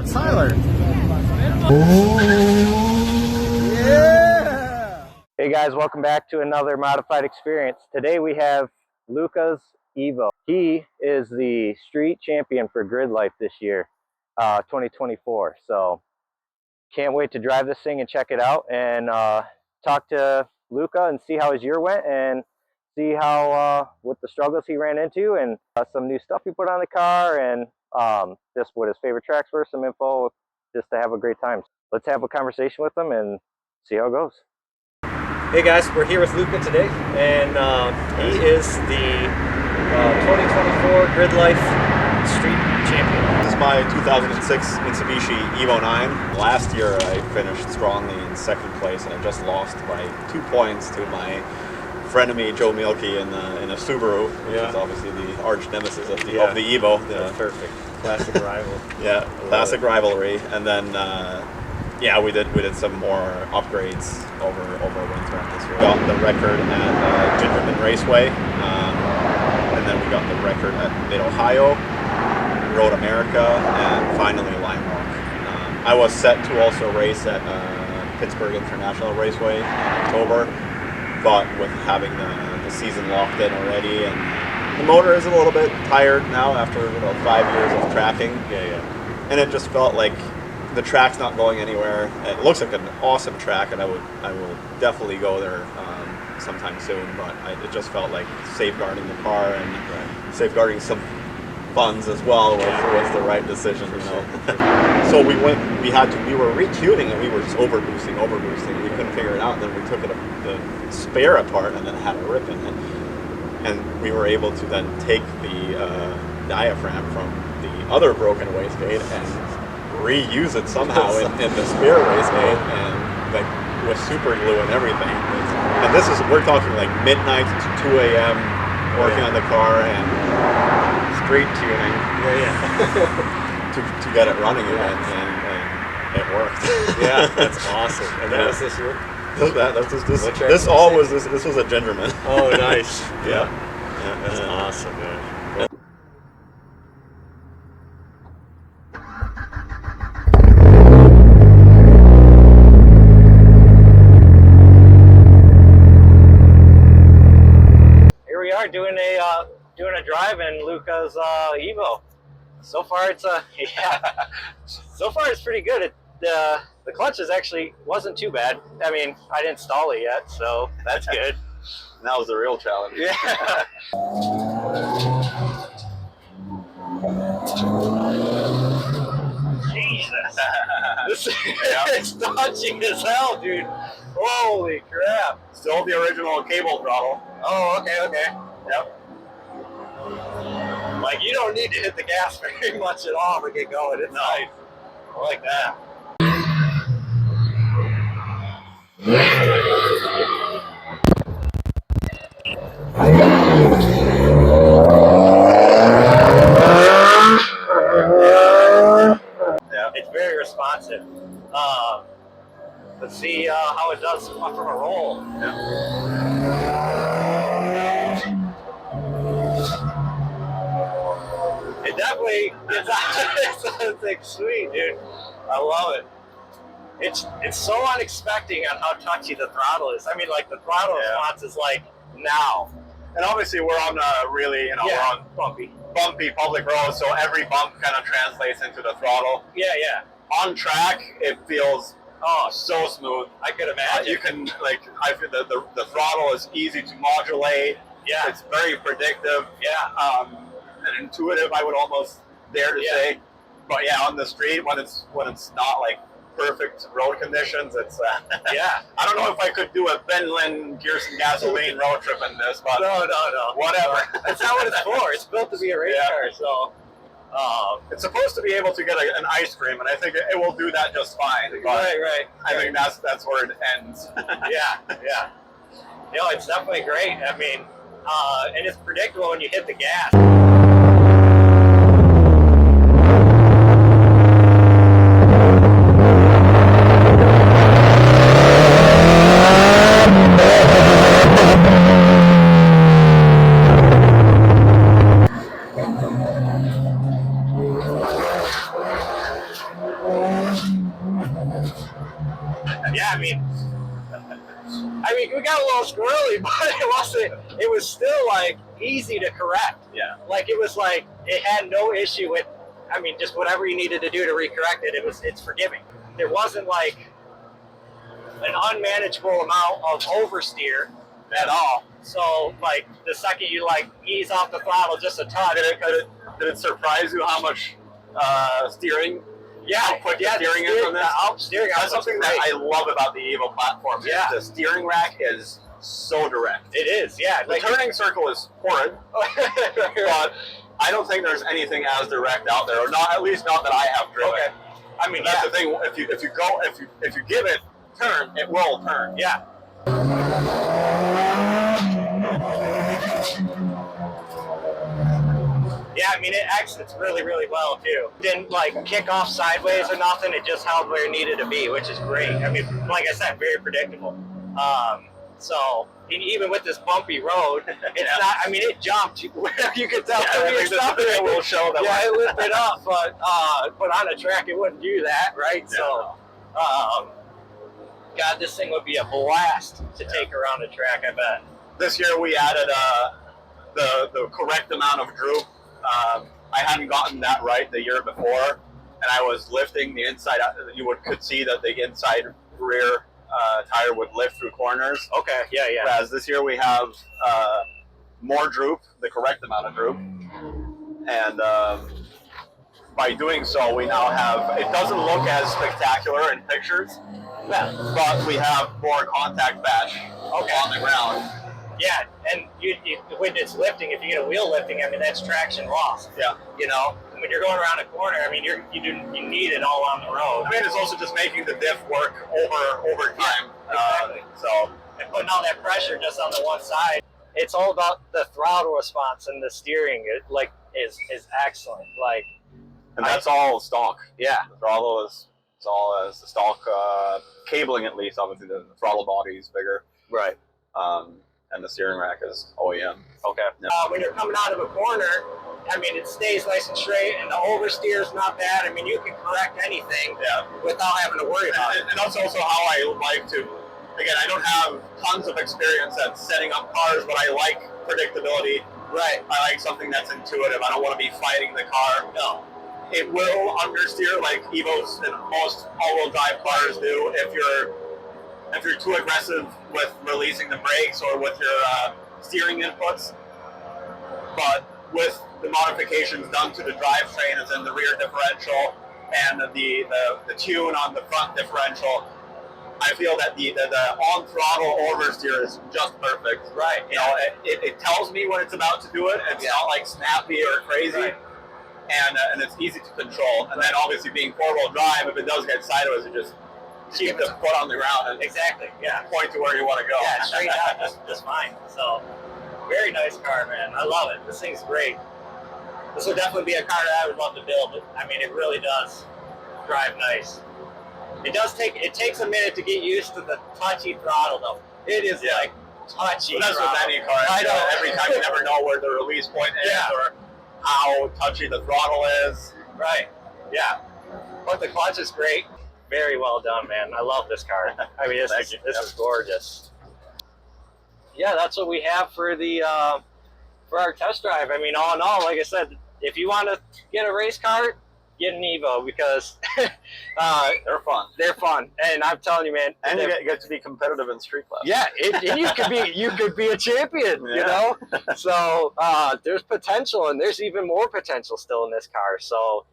Tyler. Yeah! Hey guys, welcome back to another modified experience. Today we have Luca's Evo. He is the street champion for Gridlife this year, 2024. So can't wait to drive this thing and check it out and talk to Luca and see how his year went and see how what the struggles he ran into and some new stuff he put on the car and just what his favorite tracks were, some info, just to have a great time. Let's have a conversation with him and see how it goes. Hey guys, we're here with Luca today, and he is the 2024 Gridlife Street Champion. This is my 2006 Mitsubishi Evo 9. Last year I finished strongly in second place, and I just lost by 2 points to my frenemy Joe Mielke in a Subaru, which is obviously the arch nemesis of the Evo. Perfect. Classic rival. Yeah, classic rivalry. And then yeah, we did some more upgrades over winter on this year. We got the record at Gingerman Raceway, and then we got the record at Mid-Ohio, Road America, and finally Lime Rock. I was set to also race at Pittsburgh International Raceway in October, but with having the season locked in already, and the motor is a little bit tired now after 5 years of tracking. And it just felt like the track's not going anywhere. It looks like an awesome track, and I will definitely go there sometime soon. But it just felt like safeguarding the car and safeguarding some funds as well was the right decision. You know? So we were retuning and we were just overboosting. We couldn't figure it out. And then we took the spare apart, and then it had a rip in it. And we were able to then take the diaphragm from the other broken wastegate and reuse it somehow in the spare wastegate, and like with super glue and everything. And we're talking like midnight to 2 a.m. working on the car and street tuning to get it running again, and it worked. Yeah, that's awesome. And that was this year? This was a Gingerman. Oh, nice. Yeah. That's awesome, man. Here we are doing a drive in Luca's Evo. So far it's so far it's pretty good. The clutch actually wasn't too bad. I mean, I didn't stall it yet, so that's good. That was the real challenge. Yeah. Jesus. This is dodgy as hell, dude. Holy crap. Still the original cable throttle. Oh, okay. Yep. Like, you don't need to hit the gas very much at all to get going. It's nice. I like that. Yeah, it's very responsive. Let's see how it does from a roll. It definitely it sounds like sweet, dude. I love it. It's so unexpected on how touchy the throttle is. I mean, like, the throttle response is like now. And obviously we're on a really, we're on bumpy public roads, so every bump kind of translates into the throttle. Yeah. On track, it feels so smooth. I could imagine. You can, I feel the throttle is easy to modulate. Yeah. It's very predictive. Yeah. And intuitive, I would almost dare to say. But yeah, on the street, when it's not like perfect road conditions, it's yeah. I don't know if I could do a Benlin Gearson gasoline road trip in this, but no. Whatever. That's not what it's for. It's built to be a race car, so it's supposed to be able to get an ice cream, and I think it will do that just fine. Right. I think that's where it ends. Yeah. No, it's definitely great. I mean, and it's predictable when you hit the gas. Yeah, I mean, we got a little squirrely, but it was still like easy to correct. Yeah. Like it was like, it had no issue with, I mean, just whatever you needed to do to recorrect it, it's forgiving. There wasn't like an unmanageable amount of oversteer at all. So like the second you like ease off the throttle just a touch. Did it surprise you how much steering? Steering is on this. That's something that I love about the Evo platform. Yeah. The steering rack is so direct. It is, yeah. The turning circle is horrid, but I don't think there's anything as direct out there, or not, at least not that I have driven. Okay. I mean, that's the thing. If you give it turn, it will turn. Yeah. Yeah, I mean, it exits really, really well, too. Didn't, like, kick off sideways or nothing. It just held where it needed to be, which is great. I mean, like I said, very predictable. So, even with this bumpy road, it's not, I mean, it jumped. You could tell. It will show that. Yeah, it lifted up, but on a track, it wouldn't do that, right? Yeah. So, God, this thing would be a blast to take around a track, I bet. This year we added the correct amount of droop. I hadn't gotten that right the year before, and I was lifting the inside. You could see that the inside rear tire would lift through corners. Okay, yeah. Whereas this year we have more droop, the correct amount of droop, and by doing so, we now have. It doesn't look as spectacular in pictures, but we have more contact bash on the ground. Yeah, and you, when it's lifting, if you get a wheel lifting, I mean, that's traction loss. Yeah. You know, when you're going around a corner, I mean, you need it all on the road. I mean, it's also just making the diff work over time. Yeah, exactly. And putting all that pressure just on the one side. It's all about the throttle response and the steering. It is excellent. Like, and that's all stock. Yeah. The throttle is all as the stock cabling, at least. Obviously, the throttle body is bigger. Right. And the steering rack is OEM. Okay. Yeah. When you're coming out of a corner, I mean, it stays nice and straight, and the oversteer is not bad. I mean, you can correct anything without having to worry about it. And that's also how I like to. Again, I don't have tons of experience at setting up cars, but I like predictability. Right. I like something that's intuitive. I don't want to be fighting the car. No. It will understeer like Evos and most all-wheel drive cars do if you're too aggressive with releasing the brakes or with your steering inputs. But with the modifications done to the drivetrain, as in the rear differential and the tune on the front differential, I feel that the on-throttle oversteer is just perfect. Right. You know, it tells me when it's about to do it. It's not like snappy or crazy. Right. And it's easy to control. And then obviously being four-wheel drive, if it does get sideways, it just keep the foot on the ground and point to where you want to go. Yeah, straight out, just fine. So, very nice car, man. I love it. This thing's great. This would definitely be a car that I would love to build. I mean, it really does drive nice. It takes a minute to get used to the touchy throttle, though. It is like touchy. Well, that's throttle. with any car. I know. Every time you never know where the release point is or how touchy the throttle is. Right. Yeah. But the clutch is great. Very well done, man. I love this car. I mean, this is gorgeous. Yeah, that's what we have for the for our test drive. I mean, all in all, like I said, if you want to get a race car, get an Evo because they're fun. They're fun, and I'm telling you, man. And you get to be competitive in street class. Yeah, and you could be a champion. You know, so there's potential, and there's even more potential still in this car. So.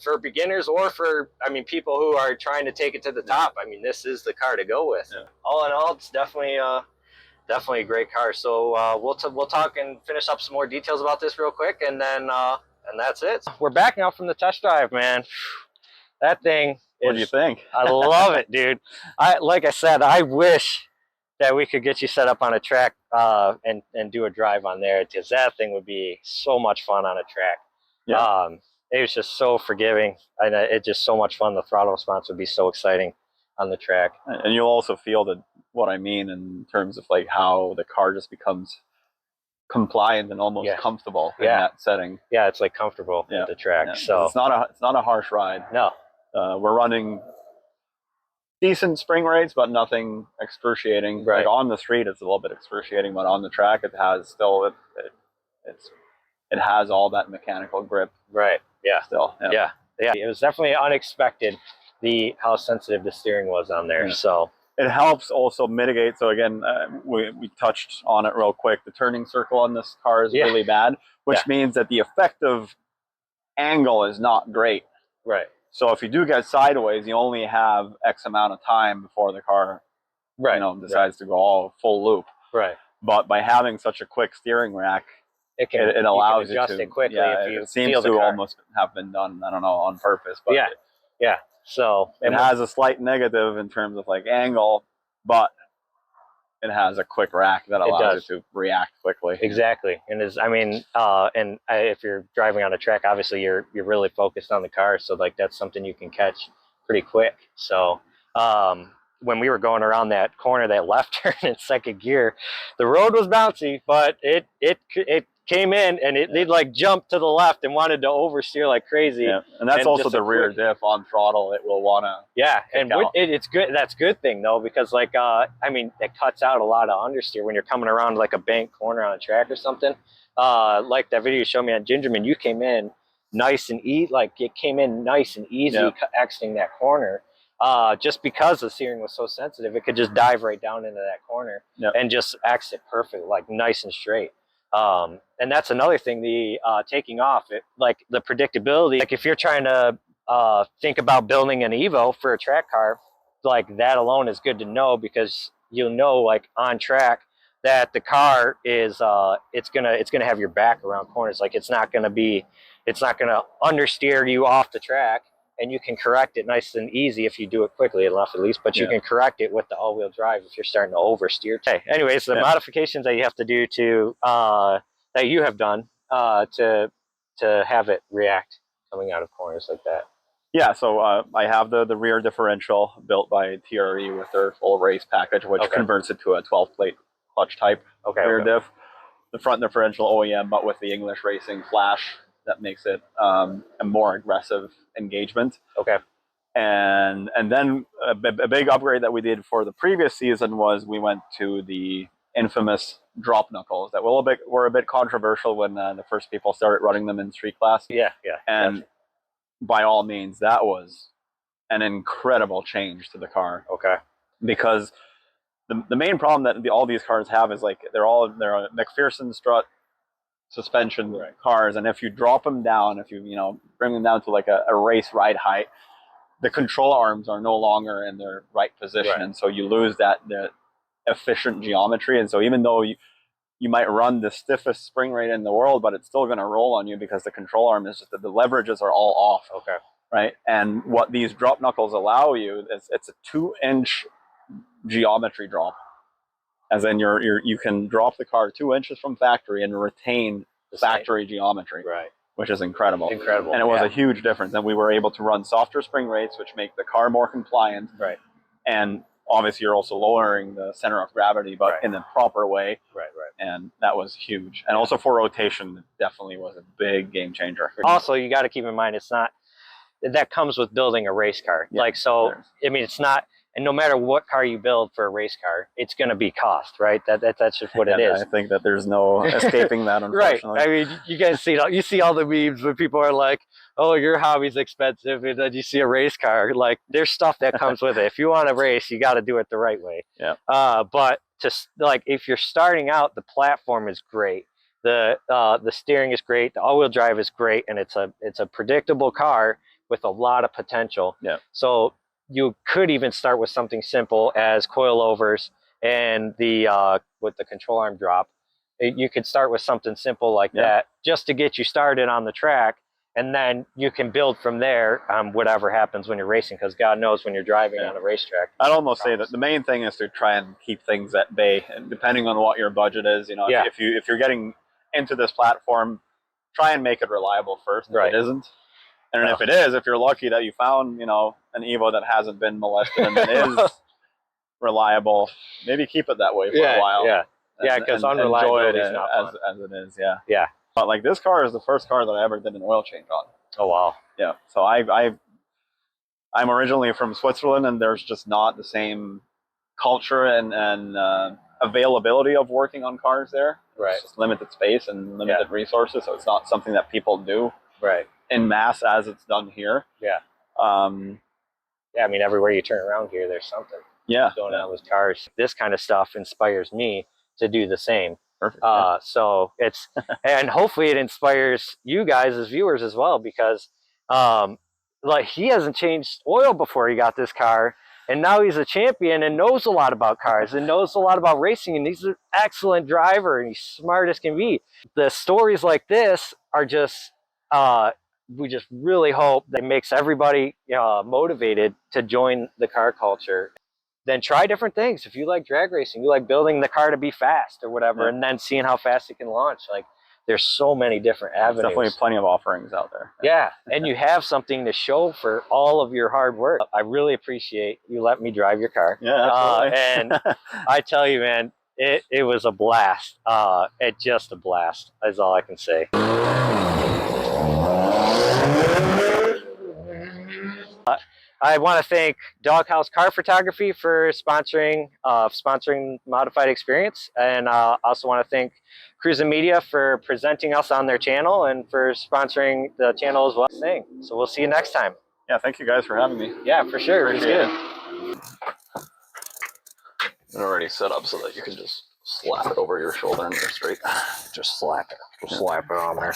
For beginners or for, I mean, people who are trying to take it to the top, I mean, this is the car to go with. Yeah. All in all, it's definitely a great car. So we'll talk and finish up some more details about this real quick, and then and that's it. We're back now from the test drive, man. That thing. What do you think? I love it, dude. Like I said, I wish that we could get you set up on a track and do a drive on there, because that thing would be so much fun on a track. Yeah. It was just so forgiving, and it's just so much fun. The throttle response would be so exciting on the track. And you'll also feel that what I mean in terms of like how the car just becomes compliant and almost comfortable in that setting. Yeah, it's like comfortable at the track. Yeah. So it's not a harsh ride. No. We're running decent spring rates, but nothing excruciating. Right. Like on the street, it's a little bit excruciating, but on the track, it has still it has all that mechanical grip. Right. Yeah. Still. Yeah. Yeah. It was definitely unexpected how sensitive the steering was on there. Yeah. So it helps also mitigate. So again, we touched on it real quick. The turning circle on this car is really bad, which means that the effective angle is not great. Right. So if you do get sideways, you only have X amount of time before the car, decides to go all full loop. Right. But by having such a quick steering rack, it allows you to adjust it quickly. Yeah, if you it seems to almost have been done, I don't know, on purpose. But yeah. So it has a slight negative in terms of like angle, but it has a quick rack that allows you to react quickly. Exactly. And if you're driving on a track, obviously you're really focused on the car, so like that's something you can catch pretty quick. So when we were going around that corner, that left turn in second gear, the road was bouncy, but it came in and it like jumped to the left and wanted to oversteer like crazy. Yeah. And that's also the rear diff on throttle. It will want to it's good. That's a good thing though, because like I mean, it cuts out a lot of understeer when you're coming around like a bank corner on a track or something. Like that video you showed me on Gingerman, you came in nice and easy. Like it came in nice and easy exiting that corner. Just because the steering was so sensitive, it could just dive right down into that corner and just exit perfect, like nice and straight. And that's another thing, the taking off, like the predictability. Like if you're trying to think about building an Evo for a track car, like that alone is good to know, because you'll know like on track that the car is it's gonna have your back around corners. Like it's not gonna understeer you off the track, and you can correct it nice and easy if you do it quickly enough at least, but you can correct it with the all-wheel drive if you're starting to oversteer. Okay, anyways, the modifications that you have to do to that you have done to have it react coming out of corners like that. Yeah, so I have the rear differential built by TRE with their full race package, which converts it to a 12-plate clutch type rear diff. The front differential OEM, but with the English Racing flash that makes it a more aggressive engagement. And then a big upgrade that we did for the previous season was we went to the infamous drop knuckles that were a bit controversial when the first people started running them in street class. And by all means, that was an incredible change to the car. Because the main problem that all these cars have is like they're a McPherson strut suspension cars, and if you drop them down, if you bring them down to like a race ride height, the control arms are no longer in their right position, and so you lose the efficient geometry. And so even though you might run the stiffest spring rate in the world, but it's still going to roll on you because the control arm is just that the leverages are all off. Right. And what these drop knuckles allow you is it's a 2-inch geometry drop, as in you can drop the car 2 inches from factory and retain factory geometry, which is incredible. And it was a huge difference. And we were able to run softer spring rates, which make the car more compliant. And obviously you're also lowering the center of gravity, but in the proper way. And that was huge. And also for rotation, it definitely was a big game changer. Also, you got to keep in mind, it's not, that comes with building a race car. I mean, it's not, and no matter what car you build for a race car, it's going to be cost, right? That's just what it is. I think that there's no escaping that, unfortunately. I mean, you guys see all the memes when people are like, oh, your hobby's expensive, and then you see a race car. Like, there's stuff that comes with it. If you want to race, you got to do it the right way. But if you're starting out, the platform is great. The steering is great. The all-wheel drive is great, and it's a predictable car with a lot of potential. So you could even start with something simple as coilovers and with the control arm drop. You could start with something simple like that just to get you started on the track, and then you can build from there whatever happens when you're racing, because God knows when you're driving on a racetrack. I'd almost say that the main thing is to try and keep things at bay, and depending on what your budget is, if you're getting into this platform, try and make it reliable first. If it isn't, and if it is, if you're lucky that you found, an Evo that hasn't been molested and that is reliable, maybe keep it that way for a while. Because unreliability is not fun. As it is, But like this car is the first car that I ever did an oil change on. Oh wow. So I I'm originally from Switzerland, and there's just not the same culture and availability of working on cars there. Right. It's just limited space and limited resources, so it's not something that people do in mass as it's done here. Yeah. Yeah, I mean, everywhere you turn around here, there's something going on with cars. This kind of stuff inspires me to do the same. Perfect. So it's, and hopefully it inspires you guys as viewers as well, because like, he hasn't changed oil before he got this car, and now he's a champion and knows a lot about cars and knows a lot about racing, and he's an excellent driver and he's smart as can be. The stories like this are just, we just really hope that it makes everybody motivated to join the car culture. Then try different things. If you like drag racing, you like building the car to be fast or whatever, and then seeing how fast it can launch. Like, there's so many different avenues. Definitely plenty of offerings out there. Yeah, and you have something to show for all of your hard work. I really appreciate you letting me drive your car. Yeah, absolutely. And I tell you, man, it was a blast. It's just a blast, is all I can say. I want to thank Doghouse Car Photography for sponsoring Modified Experience, and also want to thank Cruis'n Media for presenting us on their channel and for sponsoring the channel as well. So we'll see you next time. Yeah, thank you guys for having me. Yeah, for sure. It was good. It's already set up so that you can just slap it over your shoulder and go straight. Just slap it. Just slap it on there.